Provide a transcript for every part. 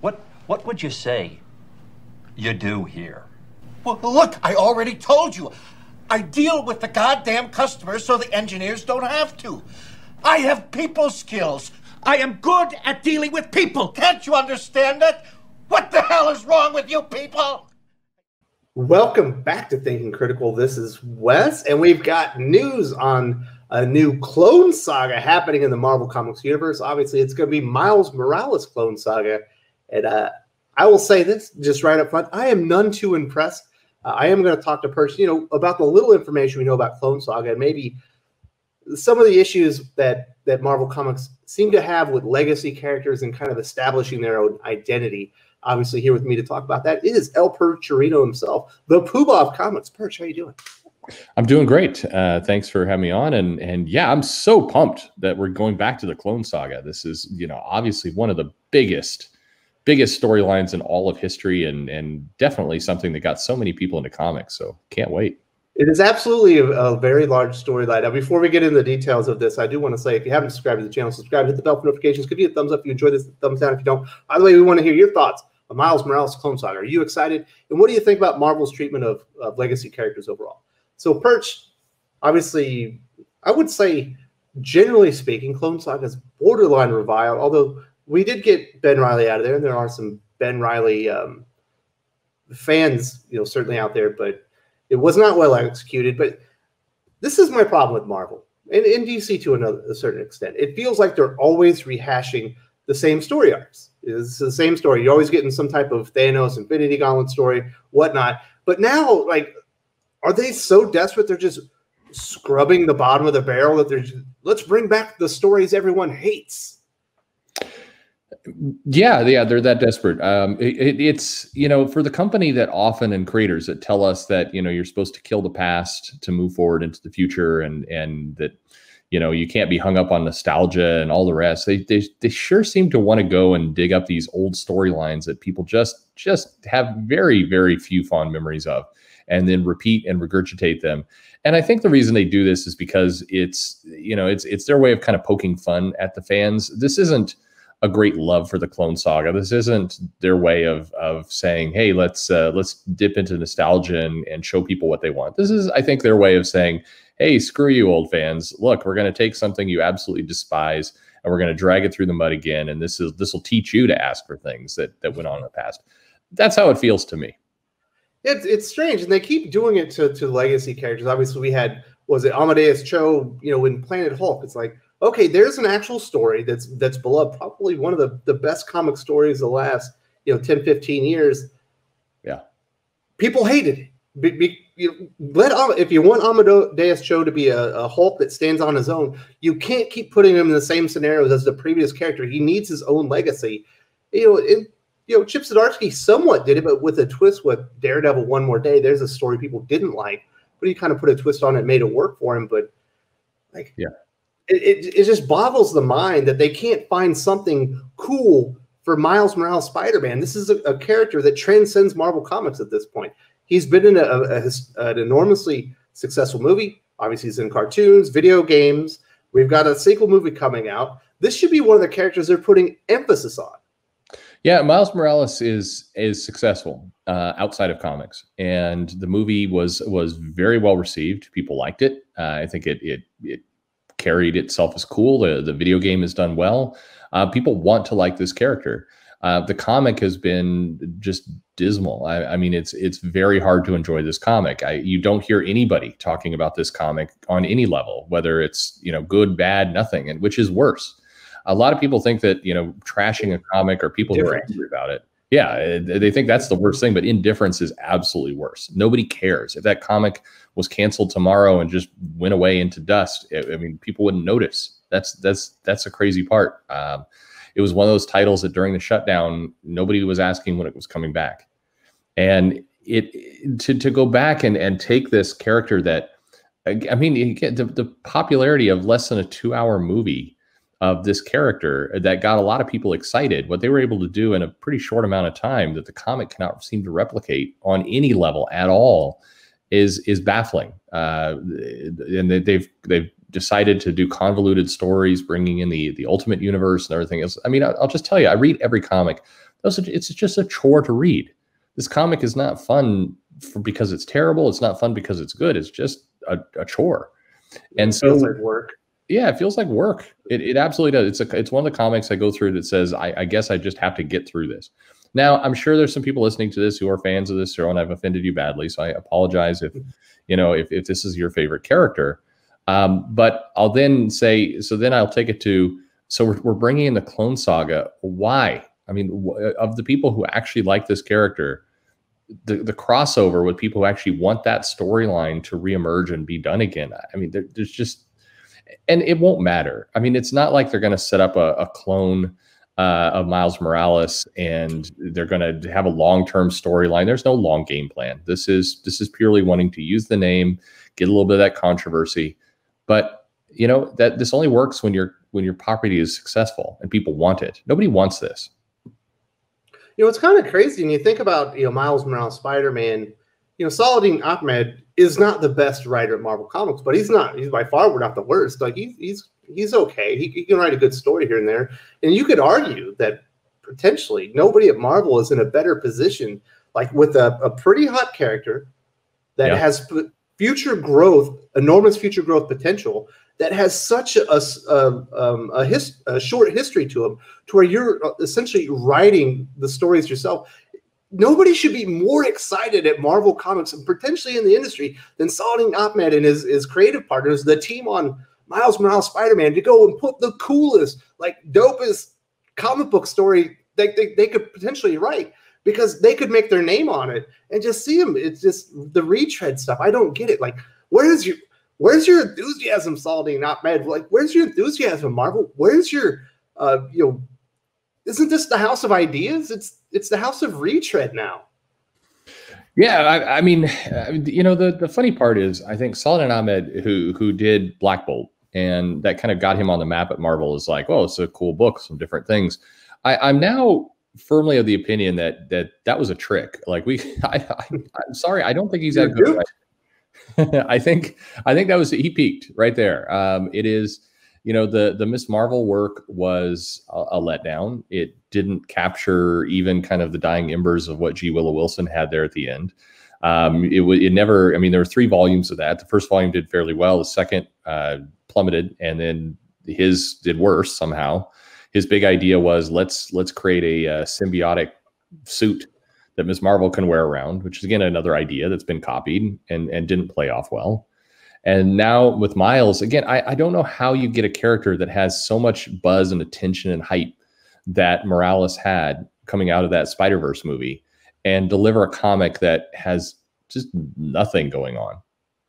What would you say you do here? Well, look, I already told you. I deal with the goddamn customers so the engineers don't have to. I have people skills. I am good at dealing with people. Can't you understand that? What the hell is wrong with you people? Welcome back to Thinking Critical. This is Wes, and we've got news on a new Clone Saga happening in the Marvel Comics universe. Obviously, it's going to be Miles Morales Clone Saga. And I will say this just right up front. I am none too impressed. I am going to talk to Perch, about the little information we know about Clone Saga and maybe some of the issues that Marvel Comics seem to have with legacy characters and kind of establishing their own identity. Obviously, here with me to talk about that is El Percherino himself, the Poobah of Comics. Perch, how you doing? I'm doing great. Thanks for having me on. And yeah, I'm so pumped that we're going back to the Clone Saga. This is, obviously one of the biggest storylines in all of history and definitely something that got so many people into comics. So can't wait. It is absolutely a very large storyline. Now, before we get into the details of this, I do want to say, if you haven't subscribed to the channel, subscribe, hit the bell for notifications. Give you a thumbs up if you enjoy this, thumbs down if you don't. By the way, we want to hear your thoughts on Miles Morales Clone Saga. Are you excited? And what do you think about Marvel's treatment of legacy characters overall? So, Perch, obviously, I would say, generally speaking, Clone Saga is borderline reviled, although we did get Ben Reilly out of there, and there are some Ben Reilly fans, certainly out there, but it was not well executed. But this is my problem with Marvel and DC to a certain extent. It feels like they're always rehashing the same story arcs. It's the same story. You're always getting some type of Thanos, Infinity Gauntlet story, whatnot. But now, are they so desperate they're just scrubbing the bottom of the barrel that they're just, let's bring back the stories everyone hates? Yeah, they're that desperate. It's, for the company that often, and creators that tell us that, you're supposed to kill the past to move forward into the future, and that, you can't be hung up on nostalgia and all the rest. They sure seem to want to go and dig up these old storylines that people just have very, very few fond memories of, and then repeat and regurgitate them. And I think the reason they do this is because it's their way of kind of poking fun at the fans. This isn't a great love for the Clone Saga. This isn't their way of saying, hey, let's dip into nostalgia and show people what they want. This is, I think, their way of saying, hey, screw you, old fans. Look, we're going to take something you absolutely despise and we're going to drag it through the mud again. And this will teach you to ask for things that went on in the past. That's how it feels to me. It's strange, and they keep doing it to legacy characters. Obviously, we had, was it Amadeus Cho, in Planet Hulk? It's like, okay, there's an actual story that's beloved, probably one of the best comic stories of the last 10, 15 years. Yeah. People hated it. If you want Amadeus Cho to be a Hulk that stands on his own, you can't keep putting him in the same scenarios as the previous character. He needs his own legacy. Chip Zdarsky somewhat did it, but with a twist with Daredevil One More Day. There's a story people didn't like, but he kind of put a twist on it, made it work for him. But yeah. It just boggles the mind that they can't find something cool for Miles Morales Spider-Man. This is a character that transcends Marvel Comics at this point. He's been in an enormously successful movie. Obviously, he's in cartoons, video games. We've got a sequel movie coming out. This should be one of the characters they're putting emphasis on. Yeah, Miles Morales is successful outside of comics, and the movie was very well received. People liked it. I think it carried itself as cool. The video game has done well. People want to like this character. The comic has been just dismal. I mean, it's very hard to enjoy this comic. You don't hear anybody talking about this comic on any level, whether it's good, bad, nothing, and which is worse. A lot of people think that trashing a comic or people who are angry about it. Yeah, they think that's the worst thing, but indifference is absolutely worse. Nobody cares. If that comic was canceled tomorrow and just went away into dust, I mean, people wouldn't notice. That's a crazy part. It was one of those titles that during the shutdown, nobody was asking when it was coming back. And to go back and take this character that, I mean, the popularity of less than a 2-hour movie of this character that got a lot of people excited, what they were able to do in a pretty short amount of time that the comic cannot seem to replicate on any level at all is baffling. And they've decided to do convoluted stories, bringing in the Ultimate Universe and everything else. I mean, I'll just tell you, I read every comic. It's just a chore to read. This comic is not fun because it's terrible. It's not fun because it's good. It's just a chore. And so, feels like work. Yeah, it feels like work. It absolutely does. It's one of the comics I go through that says, I guess I just have to get through this. Now, I'm sure there's some people listening to this who are fans of this show, and I've offended you badly. So I apologize if this is your favorite character. But I'll then say, so then I'll take it to, so we're bringing in the Clone Saga. Why? I mean, of the people who actually like this character, the crossover with people who actually want that storyline to reemerge and be done again. I mean, there's just, and it won't matter. I mean, it's not like they're going to set up a clone of Miles Morales and they're going to have a long-term storyline. There's no long game plan. This is purely wanting to use the name, get a little bit of that controversy. But that this only works when your property is successful and people want it. Nobody wants this. It's kind of crazy when you think about Miles Morales, Spider-Man. Saladin Ahmed is not the best writer at Marvel Comics, but he's by far not the worst. Like he's okay. He can write a good story here and there. And you could argue that potentially nobody at Marvel is in a better position, like with a pretty hot character that has future growth, enormous future growth potential, that has such a short history to him, to where you're essentially writing the stories yourself. Nobody should be more excited at Marvel Comics and potentially in the industry than Saladin Ahmed and his creative partners, the team on Miles Morales Spider-Man, to go and put the coolest, like dopest comic book story they could potentially write, because they could make their name on it. And just see them, it's just the retread stuff. I don't get it. Like, where's your enthusiasm, Saladin Ahmed? Like, where's your enthusiasm, Marvel? Where's your isn't this the house of ideas? It's the house of retread now. Yeah, I mean, the funny part is, I think Saladin Ahmed, who did Black Bolt, and that kind of got him on the map at Marvel, is like, oh, it's a cool book, some different things. I'm now firmly of the opinion that was a trick. Like I'm sorry, I don't think he's that good. I think that was, he peaked right there. It is, the Miss Marvel work was a letdown. It didn't capture even kind of the dying embers of what G. Willow Wilson had there at the end. It never, I mean, there were 3 volumes of that. The first volume did fairly well. The second plummeted, and then his did worse somehow. His big idea was, let's create a symbiotic suit that Miss Marvel can wear around, which is, again, another idea that's been copied and didn't play off well. And now with Miles, again, I don't know how you get a character that has so much buzz and attention and hype that Morales had coming out of that Spider-Verse movie and deliver a comic that has just nothing going on.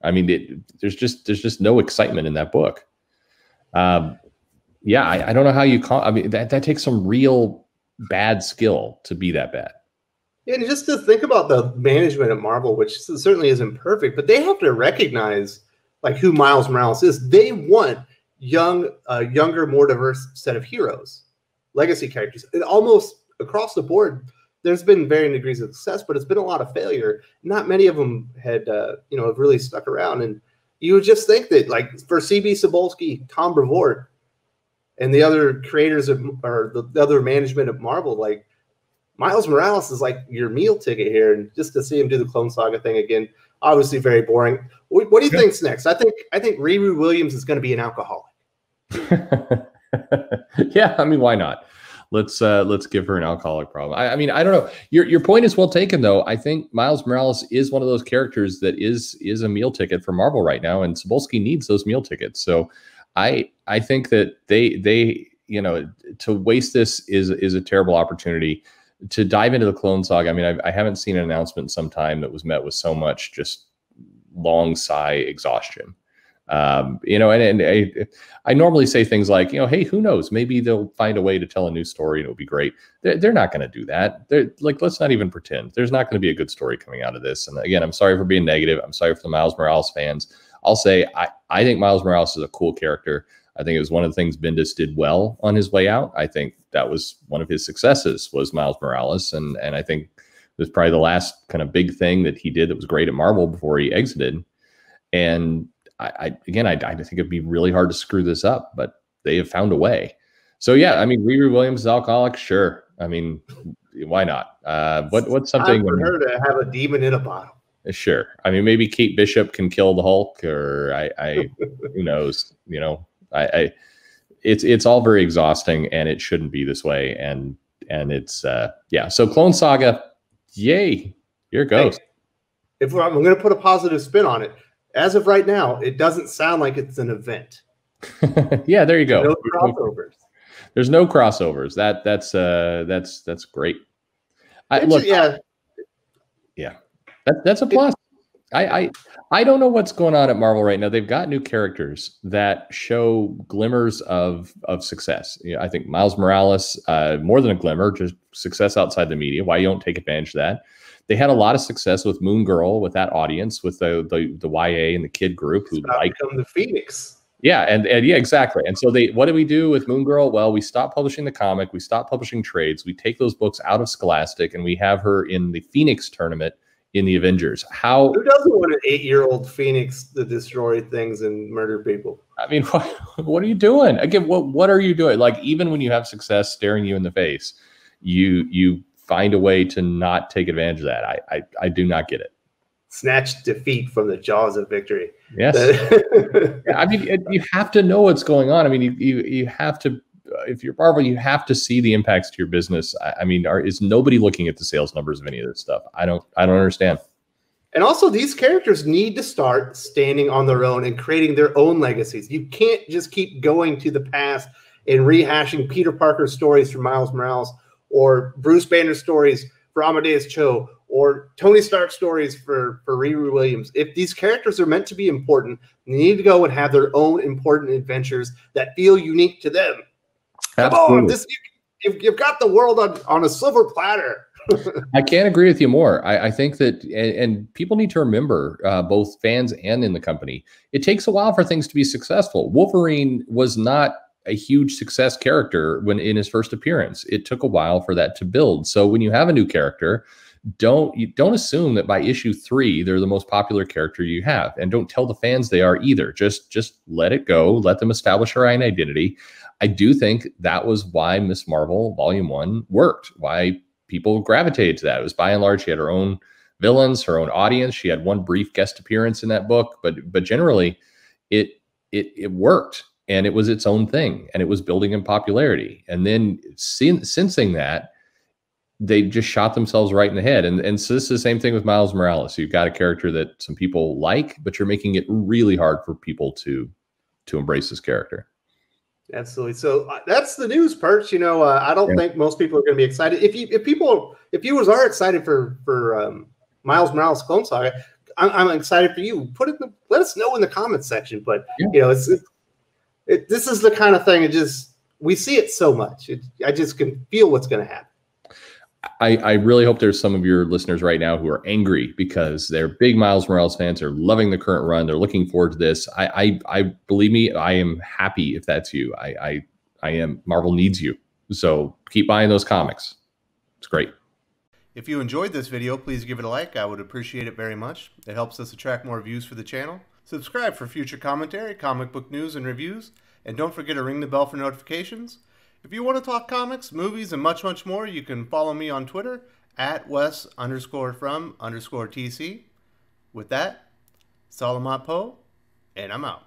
I mean, there's just no excitement in that book. Yeah, I don't know how you call. I mean, that takes some real bad skill to be that bad. Yeah, and just to think about the management at Marvel, which certainly isn't perfect, but they have to recognize like who Miles Morales is. They want younger, more diverse set of heroes, legacy characters. And almost across the board, there's been varying degrees of success, but it's been a lot of failure. Not many of them had, have really stuck around. And you would just think that, like, for C.B. Cebulski, Tom Brevoort, and the other creators or the other management of Marvel, like, Miles Morales is like your meal ticket here. And just to see him do the Clone Saga thing again, obviously very boring. What do you think's next? I think Riri Williams is going to be an alcoholic. Yeah, I mean, why not? Let's give her an alcoholic problem. I mean, I don't know. Your point is well taken, though. I think Miles Morales is one of those characters that is a meal ticket for Marvel right now, and Cebulski needs those meal tickets. So I think that they to waste this is a terrible opportunity. To dive into the Clone Saga, I mean, I haven't seen an announcement in some time that was met with so much just long sigh exhaustion. And I normally say things like, hey, who knows? Maybe they'll find a way to tell a new story and it'll be great. They're not going to do that. They're like, let's not even pretend. There's not going to be a good story coming out of this. And again, I'm sorry for being negative. I'm sorry for the Miles Morales fans. I'll say I think Miles Morales is a cool character. I think it was one of the things Bendis did well on his way out. I think that was one of his successes was Miles Morales. And I think it was probably the last kind of big thing that he did that was great at Marvel before he exited. And I think it'd be really hard to screw this up, but they have found a way. So yeah, I mean, Riri Williams is alcoholic. Sure. I mean, why not? What's something Time for her to have a demon in a bottle. Sure. I mean, maybe Kate Bishop can kill the Hulk, or who knows? You know, it's all very exhausting, and it shouldn't be this way. And it's yeah. So Clone Saga, yay! Here it goes. Hey, I'm going to put a positive spin on it. As of right now, it doesn't sound like it's an event. Yeah, there you go. No crossovers. There's no crossovers. That's great. Yeah, that's a plus. I don't know what's going on at Marvel right now. They've got new characters that show glimmers of success. You know, I think Miles Morales, more than a glimmer, just success outside the media. Why you don't take advantage of that? They had a lot of success with Moon Girl, with that audience, with the YA and the kid group who like the Phoenix. Yeah, and yeah, exactly. And so what do we do with Moon Girl? Well, we stop publishing the comic, we stop publishing trades, we take those books out of Scholastic, and we have her in the Phoenix tournament in the Avengers. Who doesn't want an 8-year-old Phoenix to destroy things and murder people? I mean, what are you doing? Again, what are you doing? Like, even when you have success staring you in the face, you find a way to not take advantage of that. I do not get it. Snatch defeat from the jaws of victory. Yes. Yeah, I mean, you have to know what's going on. I mean, you have to, if you're Marvel, you have to see the impacts to your business. I mean, is nobody looking at the sales numbers of any of this stuff? I don't understand. And also, these characters need to start standing on their own and creating their own legacies. You can't just keep going to the past and rehashing Peter Parker stories for Miles Morales, or Bruce Banner stories for Amadeus Cho, or Tony Stark stories for Riri Williams. If these characters are meant to be important, they need to go and have their own important adventures that feel unique to them. Absolutely. Come on, you've got the world on a silver platter. I can't agree with you more. I think that, and people need to remember, both fans and in the company, it takes a while for things to be successful. Wolverine was not a huge success character when in his first appearance. It took a while for that to build. So when you have a new character, don't assume that by issue 3 they're the most popular character you have, and don't tell the fans they are either. Just let it go, let them establish her own identity. I do think that was why Miss Marvel Volume 1 worked, why people gravitated to that. It was by and large she had her own villains, her own audience. She had one brief guest appearance in that book, but generally it worked, and it was its own thing, and it was building in popularity. And then sensing that, they just shot themselves right in the head. And so this is the same thing with Miles Morales. You've got a character that some people like, but you're making it really hard for people to embrace this character. Absolutely. So that's the news, Perch. You know, I don't think most people are going to be excited. If viewers are excited for Miles Morales Clone Saga, I'm excited for you. Let us know in the comments section. But you know, this is the kind of thing. We see it so much. I just can feel what's going to happen. I really hope there's some of your listeners right now who are angry because they're big Miles Morales fans. They're loving the current run. They're looking forward to this. I believe me, I am happy if that's you. I am. Marvel needs you. So keep buying those comics. It's great. If you enjoyed this video, please give it a like. I would appreciate it very much. It helps us attract more views for the channel. Subscribe for future commentary, comic book news, and reviews. And don't forget to ring the bell for notifications. If you want to talk comics, movies, and much, much more, you can follow me on Twitter at Wes_from_TC. With that, Salamat Po, and I'm out.